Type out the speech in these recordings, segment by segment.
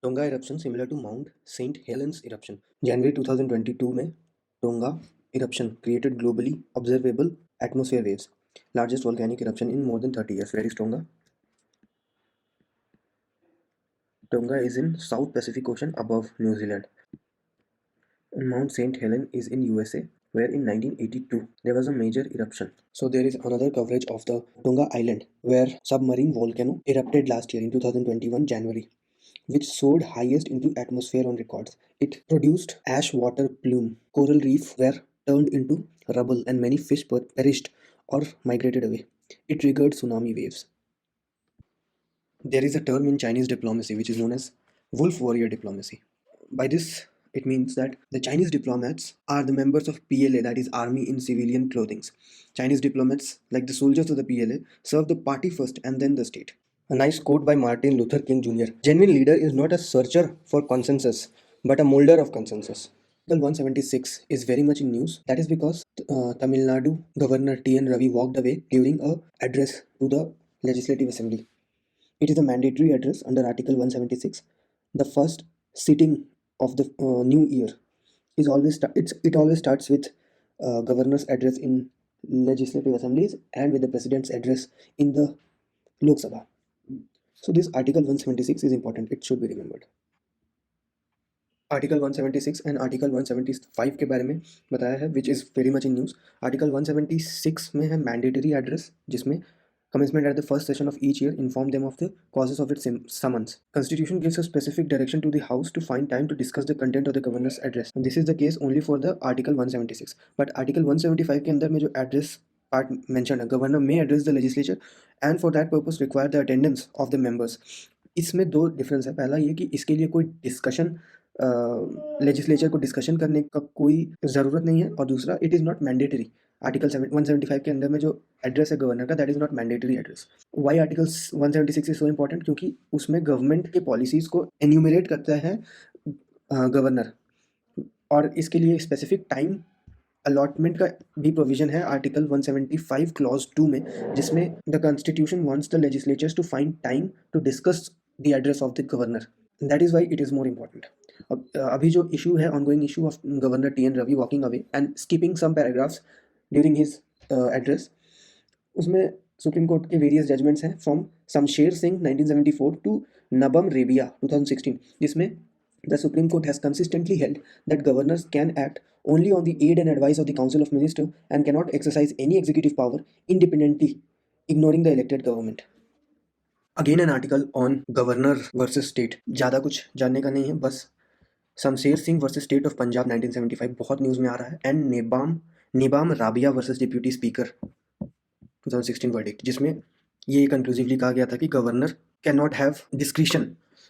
Tonga eruption similar to mount saint Helens eruption. जनवरी 2022 में Tonga eruption created globally observable atmosphere waves, largest volcanic eruption in more than 30 years. Where is Tonga? Tonga is in South Pacific Ocean above New Zealand. And Mount St. Helen is in USA, where in 1982 there was a major eruption. So there is another coverage of the Tonga Island, where submarine volcano erupted last year in 2021 January, which soared highest into atmosphere on records. It produced ash water plume. Coral reef were turned into rubble and many fish perished or migrated away. It triggered tsunami waves. There is a term in Chinese diplomacy which is known as wolf warrior diplomacy. By this, it means that the Chinese diplomats are the members of PLA, that is Army in Civilian Clothing. Chinese diplomats, like the soldiers of the PLA, serve the party first and then the state. A nice quote by Martin Luther King Jr. Genuine leader is not a searcher for consensus, but a molder of consensus. Article 176 is very much in news. That is because Tamil Nadu Governor T.N. Ravi walked away during a address to the Legislative Assembly. It is a mandatory address under Article 176. The first sitting of the new year is it always starts with governor's address in legislative assemblies and with the president's address in the Lok Sabha. So this Article 176 is important. It should be remembered. Article 176 and article 175 के बारे में बताया है which is very much in news. Article 176 में है mandatory address, जिसमें commencement at the first session of each year inform them of the causes of its summons. Constitution gives a specific direction to the House to find time to discuss the content of the governor's address. And this is the case only for the Article 176. But Article 175 के अंदर में जो address part mentioned है, governor may address the legislature and for that purpose require the attendance of the members. इसमें दो difference है। पहला ये कि इसके लिए कोई डिस्कशन लेजिस्लेचर को डिस्कशन करने का कोई ज़रूरत नहीं है, और दूसरा it is not mandatory. Article 175 के अंदर में जो एड्रेस है गवर्नर का, that is not mandatory address. Why article 176 is so important? क्योंकि उसमें गवर्नमेंट के पॉलिसीज़ को एन्यूमरेट करता है गवर्नर, और इसके लिए स्पेसिफिक टाइम अलॉटमेंट का भी प्रोविजन है आर्टिकल 175 क्लॉज 2 में, जिसमें the constitution wants the legislatures to find time to discuss the address of the governor. That is why it is more important. अभी जो इशू है, ongoing issue of governor T N Ravi walking away and skipping some paragraphs during his address, उसमें supreme court के various judgments हैं from Shamsher Singh 1974 to Nabam Rebia 2016, जिसमें the Supreme Court has consistently held that governors can act only on the aid and advice of the Council of Ministers and cannot exercise any executive power independently, ignoring the elected government. Again an article on governor versus state. ज़्यादा कुछ जानने का नहीं है, बस Shamsher Singh versus state of Punjab 1975 बहुत news में आ रहा है, and Nabam Rebia versus deputy speaker 2016 verdict, जिसमें ये कंक्लूसिवली कहा गया था कि governor can not have discretion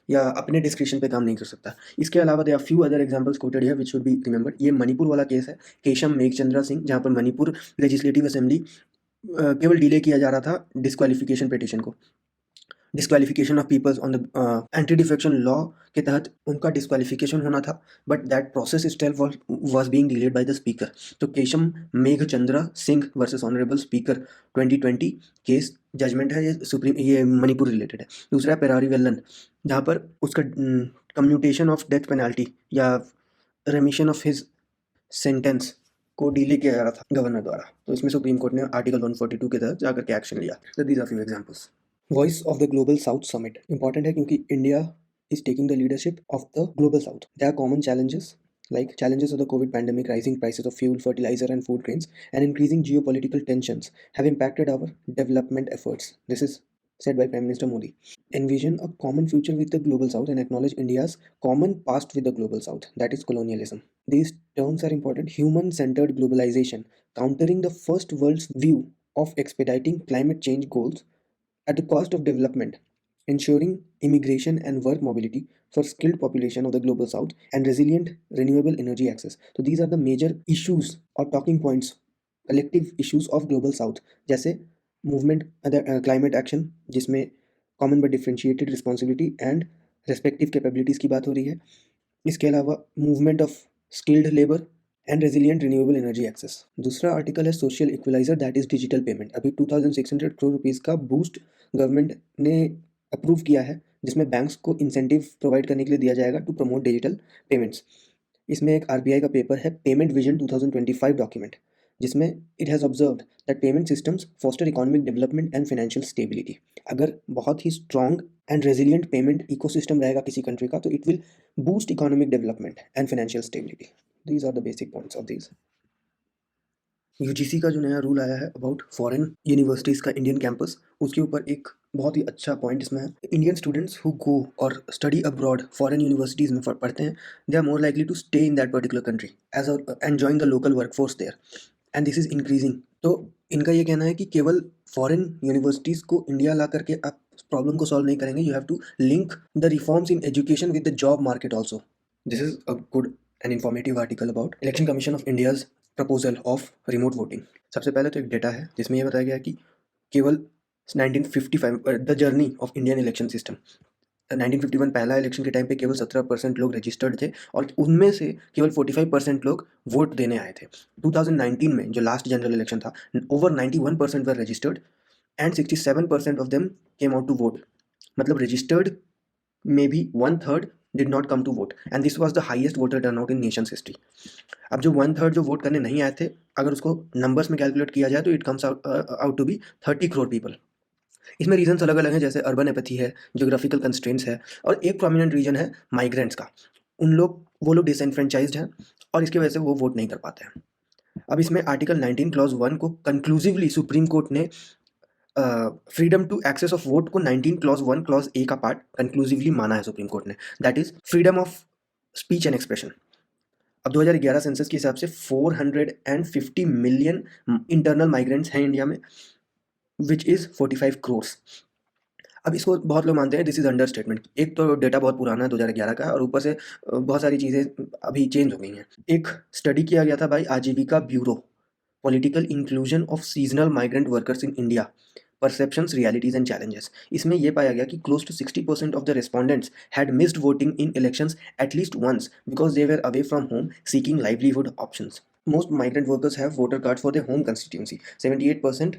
या अपने डिस्क्रिप्शन पे काम नहीं कर सकता। इसके अलावा they are few other examples quoted here which should be remembered. ये मणिपुर वाला केस है, केशम मेघचंद्रा सिंह, जहाँ पर मणिपुर लेजिस्लेटिव असेंबली केवल डिले किया जा रहा था डिस्क्वालिफिकेशन पिटिशन को, disqualification of peoples on the anti defection law के तहत उनका डिस्क्वालिफिकेशन होना था, but that process itself was being delayed by the speaker. तो Keisham Meghachandra Singh versus honourable speaker 2020 case judgment है, ये मणिपुर रिलेटेड है। दूसरा है पेरारी वेल्लन, जहाँ पर उसका कम्यूटेशन ऑफ डेथ पेनल्टी या रेमिशन ऑफ हिज सेंटेंस को डिले किया जा रहा था गवर्नर द्वारा, तो इसमें सुप्रीम कोर्ट ने आर्टिकल 142 के तहत जाकर के एक्शन लिया। तो these are few examples. Voice of the global south summit important है क्योंकि India is taking the leadership of the global south. There are common challenges like challenges of the COVID pandemic, rising prices of fuel, fertilizer and food grains, and increasing geopolitical tensions have impacted our development efforts. This is said by Prime Minister Modi. Envision a common future with the global south and acknowledge India's common past with the global south, that is colonialism. These terms are important. Human-centered globalization, countering the first world's view of expediting climate change goals at the cost of development, ensuring immigration and work mobility for skilled population of the global south, and resilient renewable energy access. So these are the major issues or talking points, collective issues of global south, जैसे movement climate action, जिसमें common but differentiated responsibility and respective capabilities की बात हो रही है। इसके अलावा movement of skilled labor and resilient renewable energy access. दूसरा आर्टिकल है social equaliser, that is digital payment. अभी 2600 करोड़ रुपीज़ का बूस्ट गवर्नमेंट ने अप्रूव किया है, जिसमें बैंक्स को इंसेंटिव प्रोवाइड करने के लिए दिया जाएगा टू प्रमोट डिजिटल पेमेंट्स। इसमें एक आरबीआई का पेपर है पेमेंट विजन 2025 डॉक्यूमेंट, जिसमें it has observed that payment systems foster economic development and financial stability. अगर बहुत ही strong and resilient payment ecosystem रहेगा किसी कंट्री का, तो it will boost economic development and financial stability. These are the basic points of these. UGC का जो नया रूल आया है अबाउट फॉरेन यूनिवर्सिटीज़ का इंडियन कैंपस, उसके ऊपर एक बहुत ही अच्छा पॉइंट इसमें है। इंडियन स्टूडेंट्स हु गो और स्टडी अब्रॉड फॉरेन यूनिवर्सिटीज़ में पढ़ते हैं, they are more likely to stay in that particular country as and join the local workforce there, and this is increasing. तो इनका ये कहना है कि केवल फॉरेन यूनिवर्सिटीज़ को इंडिया ला करके आप प्रॉब्लम को सॉल्व नहीं करेंगे, you have to link the reforms in education with the job market also. This is a good and informative article about election commission of India's proposal of remote voting. सबसे पहले तो एक data है जिसमें यह बताया गया है कि केवल 1955 the journey of Indian election system, 1951 पहला इलेक्शन के टाइम पे केवल 17% लोग रजिस्टर्ड थे और उनमें से केवल 45% लोग वोट देने आए थे। 2019 में जो लास्ट जनरल इलेक्शन था, over 91% were registered and 67% of them came out to vote. मतलब रजिस्टर्ड में भी 1/3 did not come to vote, and this was the highest voter turnout in nation's history. अब जो 1/3 जो वोट करने नहीं आए थे, अगर उसको नंबर्स में कैलकुलेट किया जाए तो it comes out to be 30 crore people. इसमें रीजंस अलग अलग हैं, जैसे अर्बन एपैथी है, ज्योग्राफिकल कंस्ट्रेंट्स है, और एक प्रोमिनेंट रीजन है माइग्रेंट्स का। वो लोग डिसएनफ्रेंचाइज्ड हैं और इसकी वजह से वो वोट नहीं कर पाते हैं। अब इसमें आर्टिकल 19 क्लॉज 1 को कंक्लूसिवली सुप्रीम कोर्ट ने freedom to access of vote को 19 क्लॉज 1 क्लॉज ए का पार्ट कंक्लूसिवली माना है सुप्रीम कोर्ट ने, that is freedom of speech and expression. अब 2011 सेंसस के हिसाब से 450 मिलियन इंटरनल माइग्रेंट्स हैं इंडिया में, विच इज़ 45 करोर्स। अब इसको बहुत लोग मानते हैं दिस इज़ अंडर स्टेटमेंट। एक तो डेटा बहुत पुराना है 2011 का, और ऊपर से बहुत सारी चीज़ें अभी चेंज हो गई हैं। एक स्टडी किया गया था by Aajeevika bureau, political inclusion of seasonal migrant workers in India, perceptions, realities and challenges. इसमें यह पाया गया कि close to 60% of the respondents had missed voting in elections at least once because they were away from home seeking livelihood options. Most migrant workers have voter card for their home constituency, 78%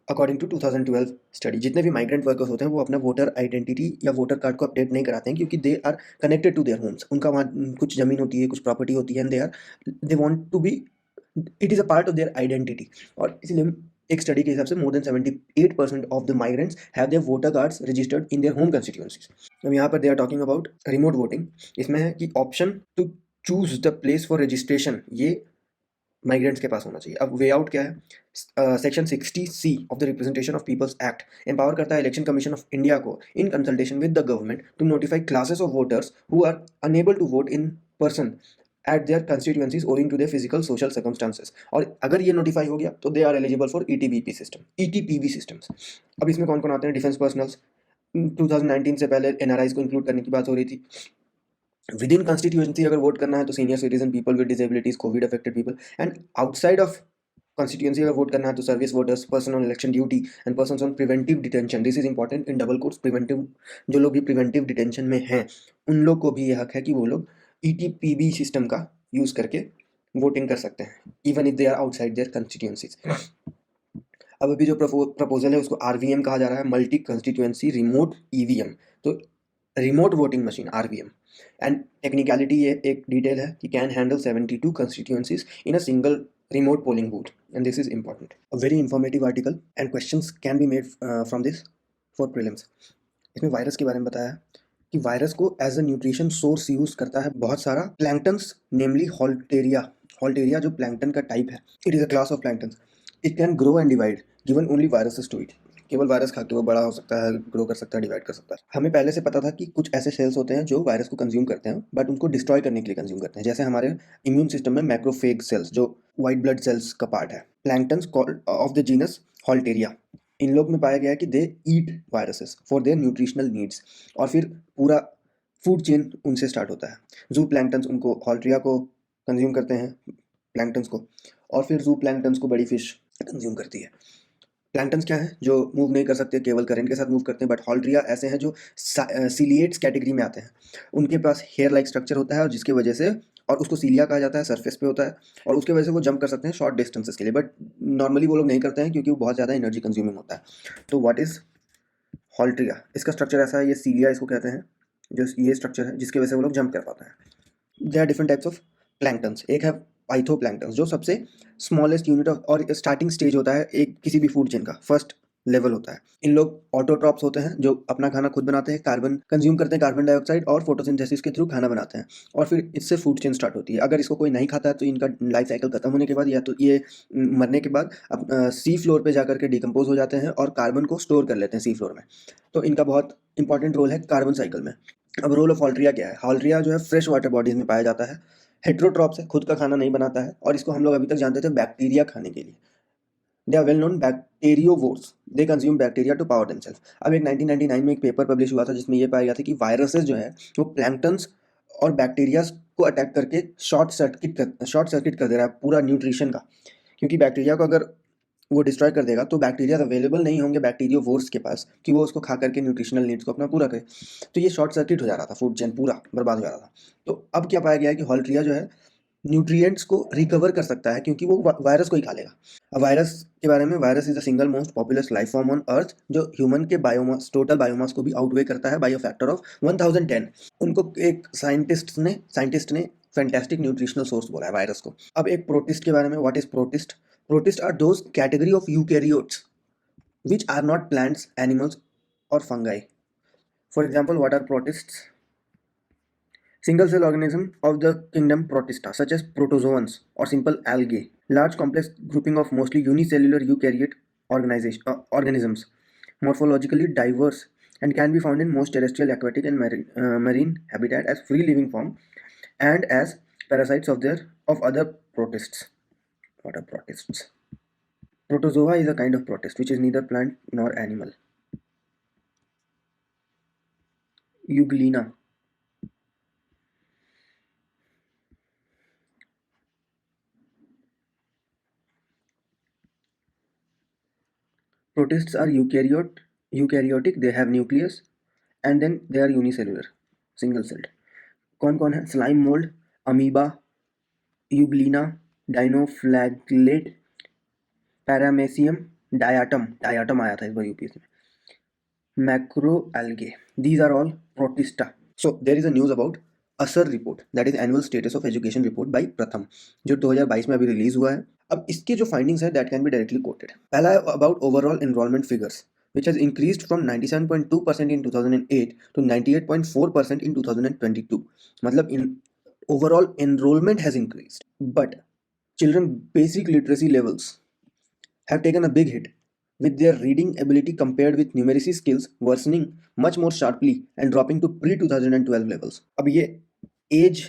according to 2012 study. जितने भी migrant workers होते हैं वो अपना voter identity या voter card को update नहीं कराते हैं, क्योंकि they are connected to their homes. उनका वहाँ कुछ ज़मीन होती है, कुछ प्रॉपर्टी होती है, and they want to be, it is a part of their identity. और इसलिए एक स्टडी के हिसाब से more than 78% of the migrants have their voter cards registered in their home constituencies. अब यहाँ पर they are talking about remote voting. इसमें है कि option to choose the place for registration ये माइग्रेंट्स के पास होना चाहिए। अब वे आउट क्या है? Section 60C of the representation of peoples act empower करता है इलेक्शन कमीशन ऑफ इंडिया को in consultation with the government to notify classes of voters who are unable to vote in person at their constituencies owing to their physical social circumstances. और अगर ये notify हो गया तो they are eligible for ETBP system, ETPV systems. अब इसमें कौन कौन आते हैं? डिफेंस पर्सनल्स, 2019 से पहले एनआरआईज को इंक्लूड करने की बात हो रही थी। विद इन कंस्टिट्यूएंसी अगर वोट करना है तो senior citizen, people with disabilities, Covid affected people, and outside of constituency अगर वोट करना है तो service voters, person on election duty and persons on preventive detention. This is important in double course, preventive, जो लोग भी preventive detention में हैं उन लोग को भी ये हक है कि वो लोग ईटीपीबी सिस्टम का यूज करके वोटिंग कर सकते हैं even if they are outside their constituencies. अब अभी जो प्रपोजल है उसको आरवीएम कहा जा रहा है, मल्टी कंस्टिट्यूएंसी रिमोट ईवीएम। तो remote voting machine RVM, and technicality ये एक डिटेल है कि can handle 72 constituencies in a single remote polling booth, and this is important. A very informative article and questions can be made from this for prelims. इसमें virus के बारे में बताया है कि वायरस को as a nutrition source use करता है बहुत सारा प्लैंक्टन्स, नेमली हॉल्टेरिया जो प्लैंक्टन का टाइप है। It is a class of planktons. It can grow and divide given only viruses to it. केवल वायरस खा के वो बड़ा हो सकता है, ग्रो कर सकता है, डिवाइड कर सकता है। हमें पहले से पता था कि कुछ ऐसे सेल्स होते हैं जो वायरस को कंज्यूम करते हैं, बट उनको डिस्ट्रॉय करने के लिए कंज्यूम करते हैं। जैसे हमारे इम्यून सिस्टम में मैक्रोफेग सेल्स जो वाइट ब्लड सेल्स का पार्ट है, planktons of the genus Halteria. इन लोग में पाया गया है कि they eat viruses for their nutritional needs, और फिर पूरा फूड चेन उनसे स्टार्ट होता है। जू प्लैंक्टन्स उनको हॉल्टेरिया को कंज्यूम करते हैं, प्लैंक्टन्स को, और फिर जू प्लैंक्टन्स को बड़ी फिश कंज्यूम करती है। प्लैंक्टन्स क्या है? जो मूव नहीं कर सकते, केवल करंट के साथ मूव करते हैं। बट हॉल्टेरिया ऐसे हैं जो सीलिएट्स कैटेगरी में आते हैं। उनके पास हेयर लाइक स्ट्रक्चर होता है और जिसकी वजह से, और उसको सीलिया कहा जाता है, सरफेस पे होता है, और उसके वजह से वो जंप कर सकते हैं शॉर्ट डिस्टेंसेस के लिए। बट नॉर्मली वो लोग नहीं करते हैं क्योंकि वो बहुत ज़्यादा एनर्जी कंज्यूमिंग होता है। तो व्हाट इज हॉल्ट्रिया, इसका स्ट्रक्चर ऐसा है, ये सीलिया इसको कहते हैं, जो ये स्ट्रक्चर है जिसकी वजह से वो लोग जंप कर पाते हैं। There are different types of planktons. एक है पाइथोप्लैंक्टन्स जो सबसे स्मॉलेस्ट यूनिट ऑफ और स्टार्टिंग स्टेज होता है एक किसी भी फूड चेन का, फर्स्ट लेवल होता है। इन लोग ऑटोट्रॉप्स होते हैं जो अपना खाना खुद बनाते हैं, कार्बन कंज्यूम करते हैं, कार्बन डाइऑक्साइड, और फोटोसिंथेसिस के थ्रू खाना बनाते हैं, और फिर इससे फूड चेन स्टार्ट होती है। अगर इसको कोई नहीं खाता है तो इनका लाइफ साइकिल खत्म होने के बाद या तो ये मरने के बाद अब सी फ्लोर पे जाकर के डिकम्पोज हो जाते हैं और कार्बन को स्टोर कर लेते हैं सी फ्लोर में। तो इनका बहुत इंपॉर्टेंट रोल है कार्बन साइकिल में। अब रोल ऑफ हॉल्ट्रिया क्या है? हॉल्ट्रिया जो है फ्रेश वाटर बॉडीज में पाया जाता है, हेट्रोट्रॉप्स है, खुद का खाना नहीं बनाता है, और इसको हम लोग अभी तक जानते थे बैक्टीरिया खाने के लिए। They are well known bacteriovores, they consume bacteria to power themselves. अब एक 1999 में एक पेपर पब्लिश हुआ था जिसमें ये पाया गया था कि वायरसेस जो है वो प्लैंक्टन्स और बैक्टीरियाज को अटैक करके शॉर्ट सर्किट कर दे रहा है पूरा न्यूट्रिशन का, क्योंकि बैक्टीरिया को अगर वो डिस्ट्रॉय कर देगा तो बैक्टीरिया अवेलेबल नहीं होंगे बैक्टीरियोवोर्स के पास कि वो उसको खा करके न्यूट्रिशनल नीड्स को अपना पूरा करे। तो ये शॉर्ट सर्किट हो जा रहा था, फूड चेन पूरा बर्बाद हो जा रहा था। तो अब क्या पाया गया है कि हॉल्ट्रिया जो है न्यूट्रिएंट्स को रिकवर कर सकता है क्योंकि वो वायरस को ही खा लेगा। अब वायरस के बारे में, virus is the single most popular life form on earth जो ह्यूमन के बायोमास, टोटल बायोमास को भी आउटवे करता है बाय अ फैक्टर ऑफ 1010। उनको एक साइंटिस्ट ने फैंटास्टिक न्यूट्रिशनल सोर्स बोला है वायरस को। अब एक प्रोटिस्ट के बारे में, what is protist? Protists are those category of eukaryotes which are not plants, animals, or fungi. For example, what are protists? Single cell organism of the kingdom Protista, such as protozoans or simple algae. Large complex grouping of mostly unicellular eukaryote organisms, morphologically diverse and can be found in most terrestrial, aquatic, and marine habitat as free living form and as parasites of other protists. What are protists? Protozoa is a kind of protist which is neither plant nor animal. Euglena. Protists are eukaryotic, they have nucleus and then they are unicellular, single celled. कौन कौन है? Slime mould, amoeba, euglena, dinoflagellate, paramecium, diatom आया था इस बार UPSC में, macro algae, these are all Protista. So there is a news about ASER report, that is annual status of education report by Pratham, जो 2022 में अभी रिलीज हुआ है। अब इसके जो फाइंडिंग्स है that can be directly coated. पहला है about overall enrolment figures which has increased from 97.2% in 2008 to 98.4% in 2022. मतलब in overall enrollment has increased, but children basic literacy levels have taken a big hit, with their reading ability compared with numeracy skills worsening much more sharply and dropping to pre-2012 levels. अब ये age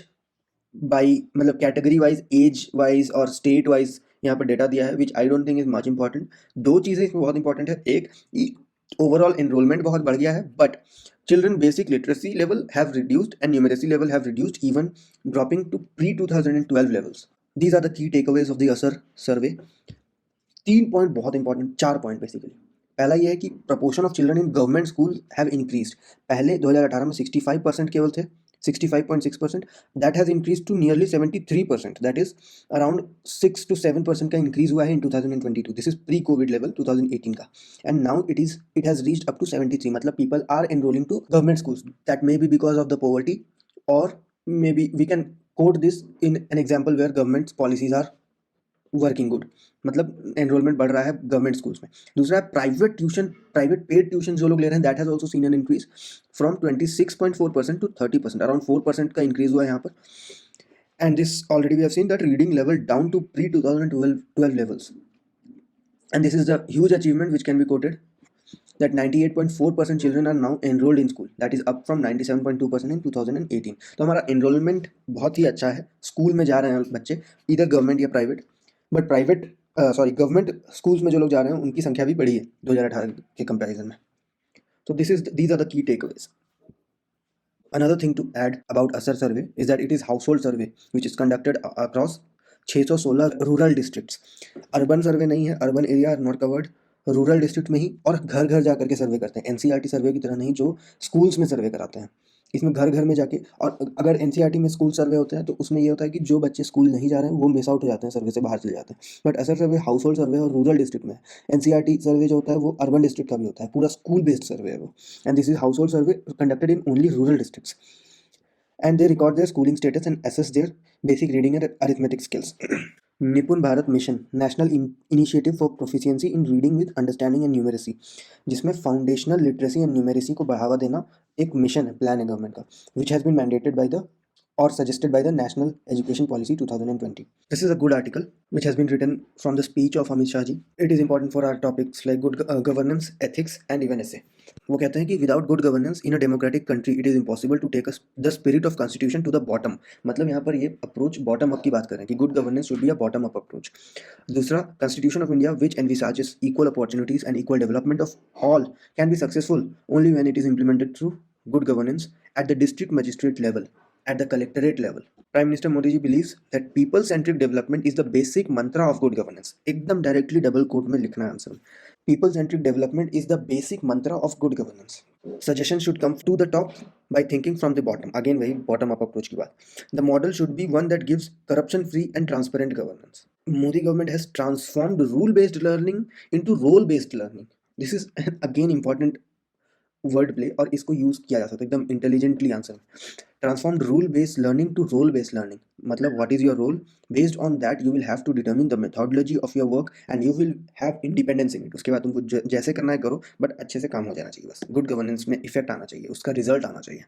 by मतलब category wise, age wise और state wise यहाँ पर data दिया है which I don't think is much important. दो चीज़ें इसमें बहुत इंपॉर्टेंट है, एक ओवरऑल एनरोलमेंट बहुत बढ़ गया है but children basic literacy level have reduced and numeracy level have reduced, even dropping to pre-2012 levels. These are the key takeaways of the ASER survey. 3 point बहुत इंपॉर्टेंट, 4 पॉइंट बेसिकली। पहला ये है कि proportion of children in government school have increased. पहले 2018 में 65% केवल थे, 65.6%, that has increase to nearly 73%, that is around 6 to 7% का इंक्रीज हुआ है in 2022। This is pre COVID level 2018 का, and now it has reached up to 73। मतलब people are enrolling to government schools, that may be because of the poverty, और may be we can quote this in an example where government policies are working good, मतलब enrolment बढ़ रहा है government schools में। दूसरा है private paid tuition जो लोग ले रहे हैं, that has also seen an increase from 26.4% to 30%, around 4% का इंक्रीज हुआ है यहाँ पर। And this already we have seen that reading level down to pre 2012 levels, and this is the huge achievement which can be quoted that 98.4% children are now enrolled in school, that is up from 97.2% in 2018। तो हमारा enrolment बहुत ही अच्छा है, school में जा रहे हैं बच्चे, इधर गवर्नमेंट या प्राइवेट, बट गवर्नमेंट स्कूल्स में जो लोग जा रहे हैं उनकी संख्या भी बढ़ी है 2018 के कंपैरिजन में। तो these are the key takeaways. Another thing to add about असर survey is that it is household survey which is conducted across 616 rural districts. Urban survey नहीं है, urban area are not covered, rural district में ही, और घर घर जा करके सर्वे करते हैं, एनसीईआरटी सर्वे की तरह नहीं जो स्कूल्स में सर्वे कराते हैं। इसमें घर घर में जाके, और अगर एनसीईआरटी में स्कूल सर्वे होता है तो उसमें ये होता है कि जो बच्चे स्कूल नहीं जा रहे हैं वो मिस आउट हो जाते हैं, सर्वे से बाहर चले जाते हैं। बट असर सर्वे हाउस होल्ड सर्वे और रूरल डिस्ट्रिक्ट में है। एनसीईआरटी सर्वे जो होता है वो अर्बन डिस्ट्रिक्ट का भी होता है, पूरा स्कूल बेस्ड सर्वे है वो। And this is house hold survey conducted in only rural districts, and they record their schooling status and assess their basic reading and arithmetic skills. निपुण Bharat mission, national initiative for proficiency in reading with understanding and numeracy, जिसमें foundational literacy and numeracy को बढ़ावा देना एक mission है, plan है government का, which has been mandated by the or suggested by the National Education Policy 2020. This is a good article which has been written from the speech of Amit Shah ji. It is important for our topics like good governance, ethics and even essay. वो कहते हैं कि without good governance in a democratic country it is impossible to take the spirit of constitution to the bottom. मतलब यहाँ पर ये approach bottom up की बात कर रहे हैं कि good governance should be a bottom up approach. दूसरा, Constitution of India which envisages equal opportunities and equal development of all can be successful only when it is implemented through good governance at the district magistrate level, at the collectorate level. Prime Minister Modi ji believes that people-centric development is the basic mantra of good governance. एकदम directly double quote में लिखना है answer. People-centric development is the basic mantra of good governance. Suggestions should come to the top by thinking from the bottom. Again वही bottom up approach की बात। The model should be one that gives corruption-free and transparent governance. Modi government has transformed rule-based learning into role-based learning. This is again important word play, और इसको use किया जा सकता है एकदम intelligently answer. Transform rule based learning to role based learning, मतलब what is your role, based on that you will have to determine the methodology of your work and you will have independence in it. उसके बाद तुमको जैसे करना है करो, but अच्छे से काम हो जाना चाहिए, बस गुड गवर्नेंस में इफेक्ट आना चाहिए, उसका रिजल्ट आना चाहिए।